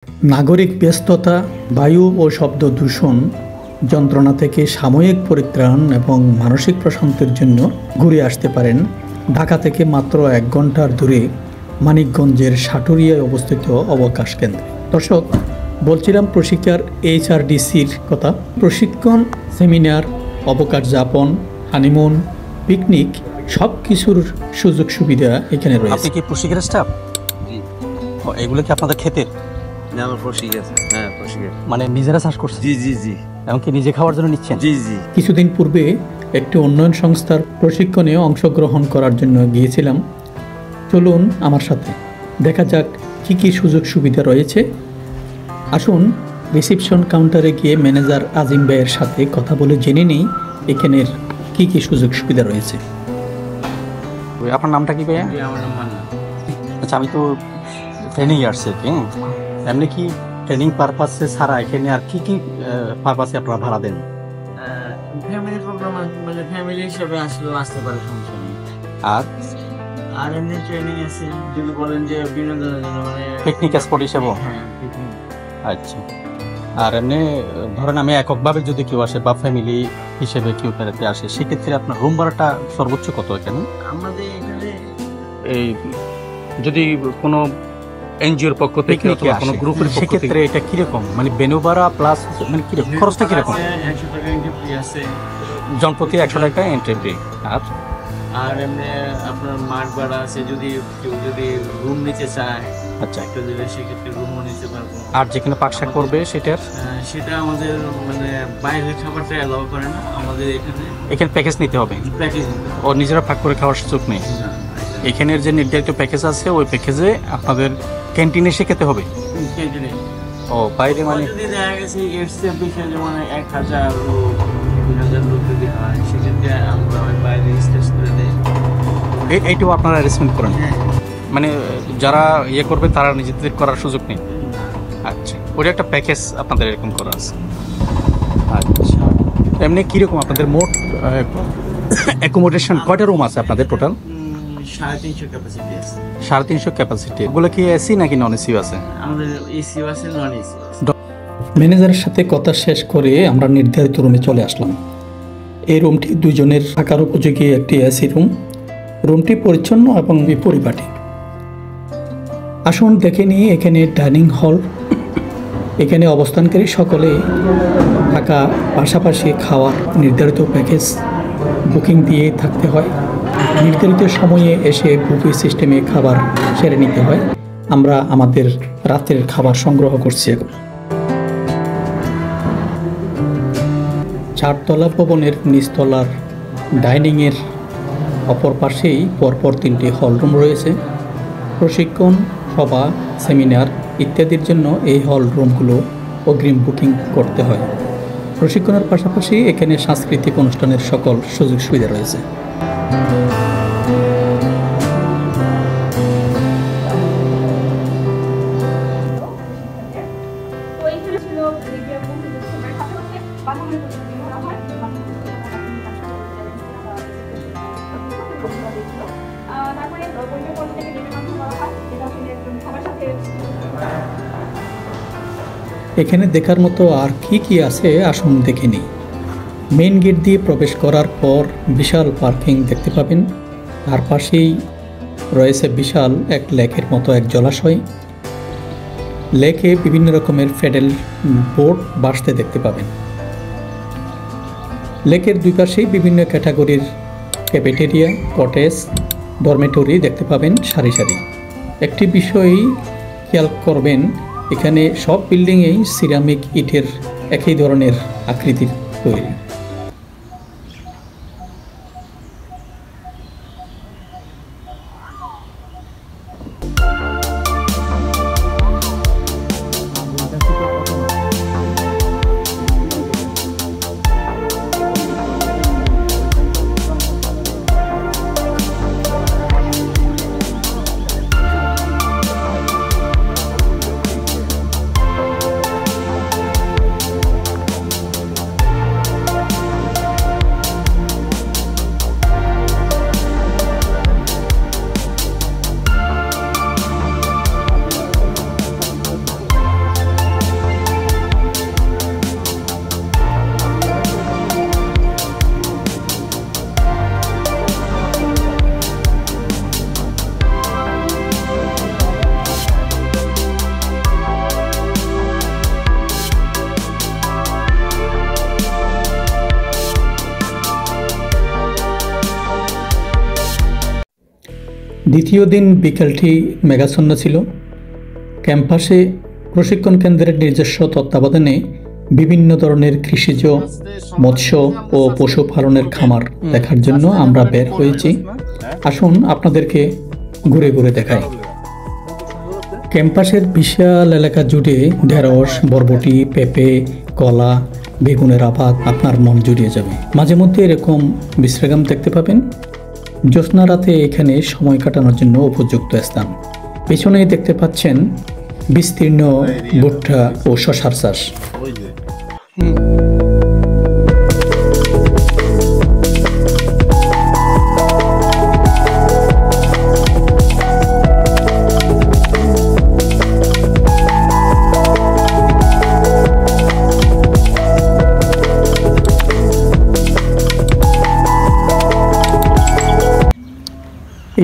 নাগরিক ব্যস্ততা, বায়ু ও শব্দ দূষণ যন্ত্রণা থেকে সাময়িক পরিত্রাণ এবং মানসিক প্রশান্তির জন্য ঘুরে আসতে পারেন ঢাকা থেকে মাত্র 1 ঘন্টার দূরে মানিকগঞ্জের সাটুরিয়ায় অবস্থিত অবকাশ কেন্দ্রে। দর্শক, বলছিলাম প্রশিক্ষার HRDCর কথা। প্রশিক্ষণ, সেমিনার, অবকাশ যাপন, হানিমুন, পিকনিক সব কিছুর সুযোগ সুবিধা এখানে রয়েছে। আপনি কি প্রশিক্ষণের স্টাফ? জি। এগুলো কি আপনাদের ক্ষেতের? না, আমার প্রশিক্ষণ আছে। হ্যাঁ, প্রশিক্ষণ। মানে নিজেরা চাষ করছেন? জি জি জি। এমনকি নিজে খাওয়ার জন্য নিচ্ছেন? জি জি। কিছুদিন পূর্বে একটি উন্নয়ন সংস্থার প্রশিক্ষণে অংশগ্রহণ করার জন্য গিয়েছিলাম। চলুন আমার সাথে, দেখা যাক কী কী সুযোগ সুবিধা রয়েছে। আসুন রিসিপশন কাউন্টারে গিয়ে ম্যানেজার আজিম ভাইয়ের সাথে কথা বলে জেনে নিই এখানের কী কী সুযোগ সুবিধা রয়েছে। আপনার নামটা কি ভাইয়া? আমার নাম মান্না। আচ্ছা, আমি তো ট্রেনিং আসছি আর কি। এমনি কি ট্রেনিং পারপাসে ছাড়া এখানে আর কি কি পারপাসে আপনারা ভাড়া দেন? ফ্যামিলি প্রোগ্রাম, মানে ফ্যামিলি হিসেবে আসলেও আসতে পারে, সমস্যা নেই। আর আর এমনি ট্রেনিং আছে, যদি বলেন যে বিনোদনের জন্য, মানে পিকনিক স্পট হিসেবেও? হ্যাঁ, পিকনিক। আচ্ছা। আর এমনি ধরেন আমি এককভাবে যদি কেউ আসে বা ফ্যামিলি হিসেবে কেউ বেড়াতে আসে, সেক্ষেত্রে আপনার রুম ভাড়াটা সর্বোচ্চ কত এখানে? আমাদের এখানে এই যদি কোনো এনজিওর পক্ষ থেকে অথবা কোনো গ্রুপের পক্ষ থেকে, সেক্ষেত্রে এটা কিরকম, মানে বেনু ভাড়া প্লাস মানে কিরকম খরচটা কিরকম? 100 টাকা এন্ট্রি ফি আছে, জনপ্রতি 100 টাকা এন্ট্রি ফি। আর আর এমনি আপনার মাঠ ভাড়া আছে, যদি কেউ যদি রুম নিতে চায়, আচ্ছা, একটা দিলে সেক্ষেত্রে রুমও নিতে পারবো। আর যেখানে পাকশাক করবে সেটার সেটা আমাদের মানে বাইরের খাবারটা অ্যালাউ করে না, আমাদের এখানে প্যাকেজ নিতে হবে, প্যাকেজ ও নিজেরা ভাগ করে খাওয়ার সুযোগ নেই। এখানের যে নির্ধারিত প্যাকেজ আছে ওই প্যাকেজে আপনাদের ক্যান্টিনে এসে খেতে হবে। ক্যান্টিনে ও বাইরে মানে যদি দেখা গেছে এর চেয়ে বেশি, যেমন 1000 লোক 2000 লোক যদি হয়, সেক্ষেত্রে আমরা ওই বাইরে স্টেজ করে দেয়। এইটাও আপনারা অ্যারেঞ্জমেন্ট করেন? হ্যাঁ। মানে যারা ইয়ে করবে তারা নিজেদের করার সুযোগ নেই? আচ্ছা, ওটা একটা প্যাকেজ আপনাদের এরকম করা আছে। আচ্ছা, এমনি কীরকম আপনাদের মোট অ্যাকোমোডেশন কয়টা রুম আছে আপনাদের টোটাল? 350 ক্যাপাসিটি আছে। 350 ক্যাপাসিটি। ওগুলো কি এসি নাকি নন এসি আছে? আমাদের এসিও আছে, নন এসি আছে। ম্যানেজারের সাথে কথা শেষ করে আমরা নির্ধারিত রুমে চলে আসলাম। এই রুমটি 2 জনের থাকার উপযোগী একটি এসি রুম। রুমটি পরিচ্ছন্ন এবং পরিপাটি। আসুন দেখে নিই এখানে ডাইনিং হল। এখানে অবস্থানকারী সকলে থাকা, পাশাপাশি খাওয়ার নির্ধারিত প্যাকেজ বুকিং দিয়ে থাকতে হয়। নির্ধারিত সময়ে এসে বুফে সিস্টেমে খাবার সেরে নিতে হয়। আমরা আমাদের রাতের খাবার সংগ্রহ করছি এখন। 4তলা ভবনের নিচতলার ডাইনিংয়ের অপর পাশেই পরপর 3টি হলরুম রয়েছে। প্রশিক্ষণ, সভা, সেমিনার ইত্যাদির জন্য এই হল রুমগুলো অগ্রিম বুকিং করতে হয়। প্রশিক্ষণের পাশাপাশি এখানে সাংস্কৃতিক অনুষ্ঠানের সকল সুযোগ সুবিধা রয়েছে। এখানে দেখার মতো আর কি কি আছে আসুন দেখে নিই। মেইন গেট দিয়ে প্রবেশ করার পর বিশাল পার্কিং দেখতে পাবেন। তার পাশেই রয়েছে বিশাল এক লেকের মতো এক জলাশয়। লেকে বিভিন্ন রকমের প্যাডেল বোট ভাসতে দেখতে পাবেন। লেকের দুই পাশেই বিভিন্ন ক্যাটাগরির ক্যাফেটেরিয়া, কটেজ, ডরমেটরি দেখতে পাবেন সারি সারি। একটি বিষয় খেয়াল করবেন, এখানে সব বিল্ডিংয়েই সিরামিক ইটের একই ধরনের আকৃতির তৈরি। দ্বিতীয় দিন বিকেলটি মেঘাচ্ছন্ন ছিল। ক্যাম্পাসে প্রশিক্ষণ কেন্দ্রের নিজস্ব তত্ত্বাবধানে বিভিন্ন ধরনের কৃষিজ, মৎস্য ও পশুপালনের খামার দেখার জন্য আমরা বের হয়েছি। আসুন আপনাদেরকে ঘুরে ঘুরে দেখাই। ক্যাম্পাসের বিশাল এলাকা জুড়ে ঢেঁড়স, বরবটি, পেঁপে, কলা, বেগুনের আবাদ আপনার মন জুড়িয়ে যাবে। মাঝে মধ্যে এরকম বিশ্রাম দেখতে পাবেন। জ্যোৎস্না রাতে এখানে সময় কাটানোর জন্য উপযুক্ত স্থান। পেছনেই দেখতে পাচ্ছেন বিস্তীর্ণ ভুট্টা ও শশার চাষ।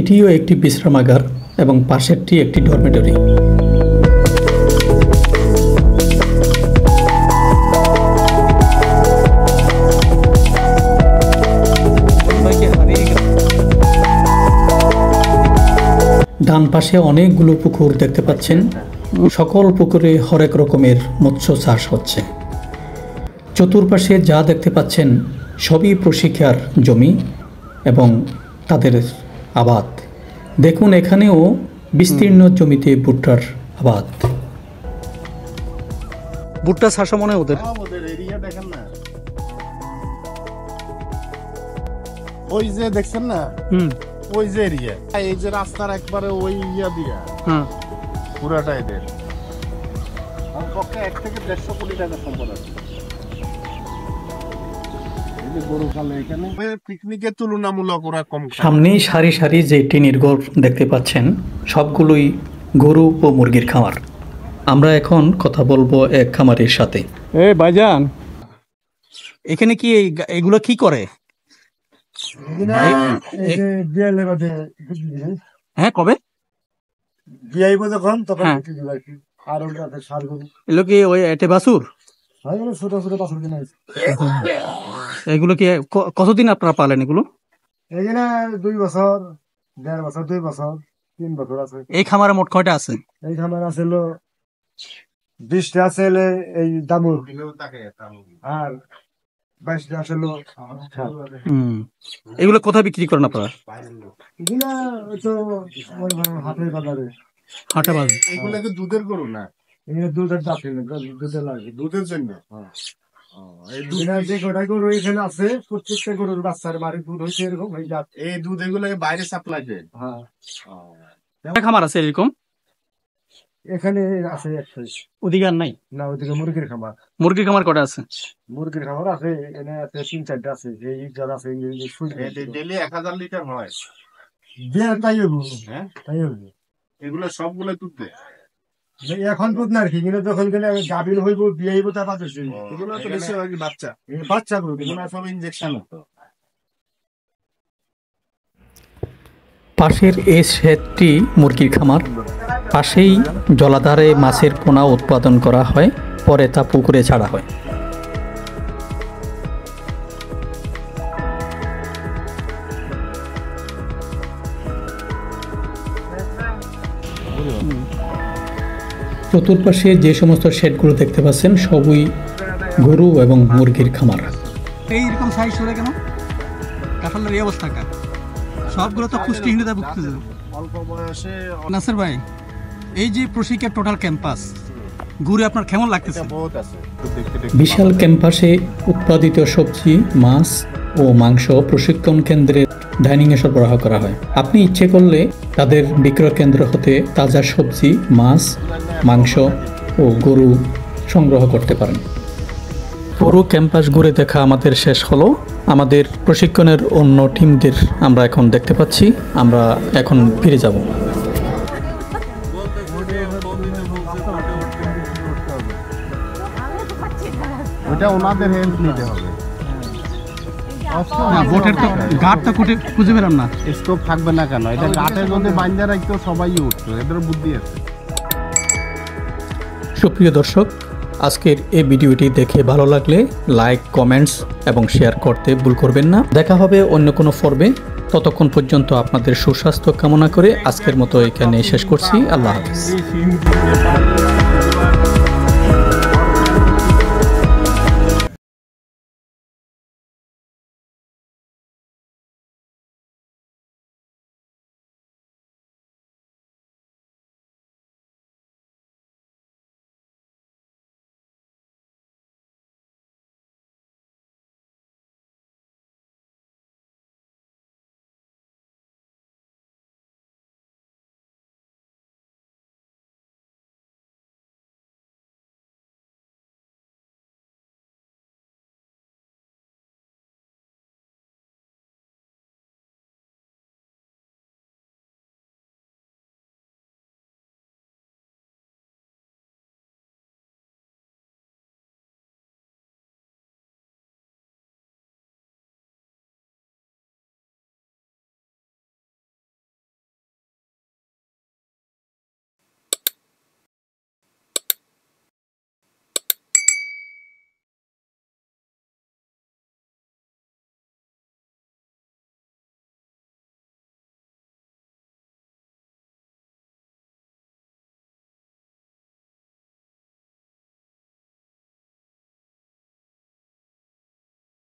এটিও একটি বিশ্রামাগার এবং পাশেরটি একটি ডরমেটরি। ডান পাশে অনেকগুলো পুকুর দেখতে পাচ্ছেন। সকল পুকুরে হরেক রকমের মৎস্য চাষ হচ্ছে। চতুর্পাশে যা দেখতে পাচ্ছেন সবই প্রশিক্ষার জমি এবং তাদের আবাদ। দেখুন এখানেও বিস্তীর্ণ জমিতে ভুট্টার আবাদ। ভুট্টা চাষ মনে হয় ওদের। এরিয়া দেখেন না, ওই যে দেখছেন না, ওই যে এরিয়া, এই যে রাস্তার একবারে ওই ইয়া দিয়া পুরাটা এদের কমপক্ষে 1 থেকে 150 কোটি টাকা সম্পদ আছে। গরু খালে এখানে পিকনিকের তুলনামূলক ওরা কম। সামনেই সারি সারি যে টিনের ঘর দেখতে পাচ্ছেন সবগুলোই গরু ও মুরগির খামার। আমরা এখন কথা বলবো এক খামারের সাথে। ভাইজান, এখানে কি এগুলো কি করে? হ্যাঁ, কবে বিয়াইব যখন তখন আর এগুলো কি ওই এটে বাছুর? ছোট ছোট বাছুর কিনা এগুলো কি কতদিন আপনারা পালেন এগুলো? এখানে 2 বছর, 1.5 বছর, 2 বছর, 3 বছর আছে। এই খামারে মোট কয়টা আছে? এই খামার আছে 20টা আছে এই দামুর, আর 22টা আছে। এগুলো কোথায় বিক্রি করেন আপনারা? এগুলা তো হাটের বাজারে। হাটে বাজারে। এগুলা কি দুধের গরু না? এগুলো দুধের জাতি না, দুধের লাগে, দুধের জন্য। যে কটা গরু এখানে আছে প্রত্যেকটা গরুর বাচ্চার বাড়ির দুধ হয়েছে এরকম এই জাত। এই দুধ এগুলো বাইরে সাপ্লাই করে। হ্যাঁ, খামার আছে এরকম এখানে আছে একটা। ওদিকে আর নাই? না, ওদিকে মুরগির খামার। মুরগির খামার কটা আছে? মুরগির খামার আছে এখানে আছে 3-4টা আছে। এই যারা আছে ডেইলি 1000 লিটার হয়। তাই হবো, হ্যাঁ তাই হবো। এগুলো সবগুলো দুধ দেয় এখন। দুধ না আর কি, কিন্তু যখন গেলে গাভীর হইব, বিয়ে হইব, তার বাচ্চা এগুলো তো বেশি বাচ্চা বাচ্চা গরু, এগুলো সব ইনজেকশন। পাশের এই শেডটি মুরগির খামার। পাশেই জলাধারে মাছের পোনা উৎপাদন করা হয়, পরে তা পুকুরে ছাড়া হয়। চতুর্পাশে যে সমস্ত শেডগুলো দেখতে পাচ্ছেন সবই গরু এবং মুরগির খামার। এইরকম সাইজ করে কেন? কাঁঠালের এই অবস্থা কার? সবগুলো তো পুষ্টিহীনতা ভুগতেছে। অল্প বয়সে নাসির ভাই, এই যে প্রশিক্ষণ টোটাল ক্যাম্পাস ঘুরে আপনার কেমন লাগতেছে? বহুত আছে। বিশাল ক্যাম্পাসে উৎপাদিত সবজি, মাছ ও মাংস প্রশিক্ষণ কেন্দ্রে ডাইনিংয়ে সরবরাহ করা হয়। আপনি ইচ্ছে করলে তাদের বিক্রয় কেন্দ্র হতে তাজা সবজি, মাছ, মাংস ও গরু সংগ্রহ করতে পারেন। পুরো ক্যাম্পাস ঘুরে দেখা আমাদের শেষ হলো। আমাদের প্রশিক্ষণের অন্য টিমদের আমরা এখন দেখতে পাচ্ছি। আমরা এখন ফিরে যাব। ওটা ওনাদের হেল্প নিতে হবে। বোটের তো গাঁটটা খুঁজে পেলাম না। স্টোভ থাকবে না কেন? এটা গাঁটের মধ্যে বাইন্ধা রাখতো, সবাই উঠতো, এদের বুদ্ধি আছে। সুপ্রিয় দর্শক, আজকের এই ভিডিওটি দেখে ভালো লাগলে লাইক, কমেন্টস এবং শেয়ার করতে ভুল করবেন না। দেখা হবে অন্য কোনো পর্বে। ততক্ষণ পর্যন্ত আপনাদের সুস্বাস্থ্য কামনা করে আজকের মতো এখানে শেষ করছি। আল্লাহ হাফেজ।